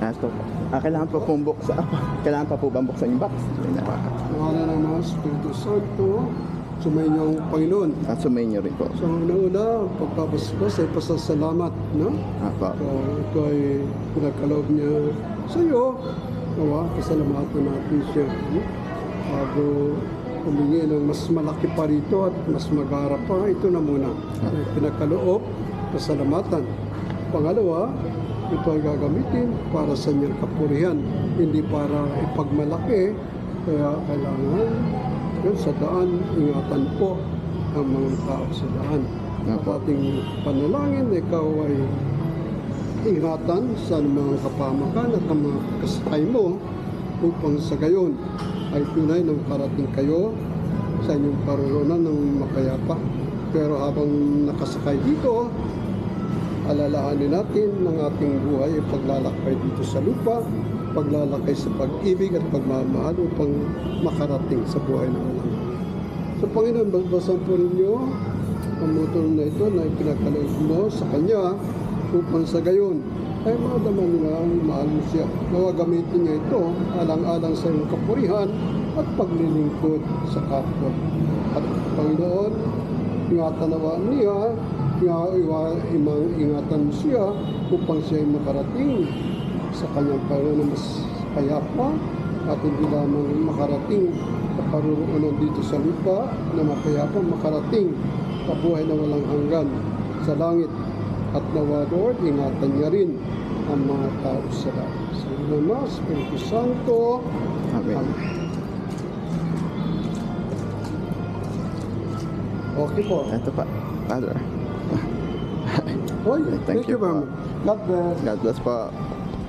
Ito po. Kailangan pa pong buksan. Kailangan pa po bang buksan yung box? Pangalan ng mga Espiritu Santo, sumainyo ang Panginoon. At sumayin niyo rin po. So, una-una, pagpapaspas ay pasasalamat, no? Apo. So, ito ay pinagkaloob niya sa iyo. Nawa, pasalamatan natin siya. No? Bago humingi ng mas malaki pa rito at mas magharap pa, ito na muna. Ay pinagkaloob, pasalamatan. Pangalawa, ito ay gagamitin para sa inyong kapurihan, hindi para ipagmalaki. Kaya kailangan yun, sa daan, ingatan po ang mga tao sa daan. At ating panalangin, ikaw ay ingatan sa mga kapamakan at ang mga kasakay mo upang sa gayon ay tunay ng karating kayo sa inyong karoroonan ng mapayapa. Pero habang nakasakay dito, alalahanin natin ng ating buhay ay paglalakbay dito sa lupa, paglalakay sa pag-ibig at pagmamahal upang makarating sa buhay na walang. So Panginoon, babasan po ninyo ang motor na ito na ipinagkaloob mo sa Kanya upang sa gayon ay madama nila ang mahal mo siya. Nawa gamitin niya ito alang-alang sa iyong kapurihan at paglilingkod sa kapwa. At Panginoon, ingatan nawa niya, ingatan mo siya upang siya ay makarating sa kanyang paroonan mas payapa at hindi lamang makarating sa paroonan dito sa lupa na mapayapa, makarating sa buhay na walang hanggan sa langit. At nawa, Lord, ingatan niya rin ang mga tao sa langit. Sa Ama, Espiritu Santo. Amen. Okay po. Ito pa. Father. Oy, Thank thank you you very po. much. God bless. God bless po.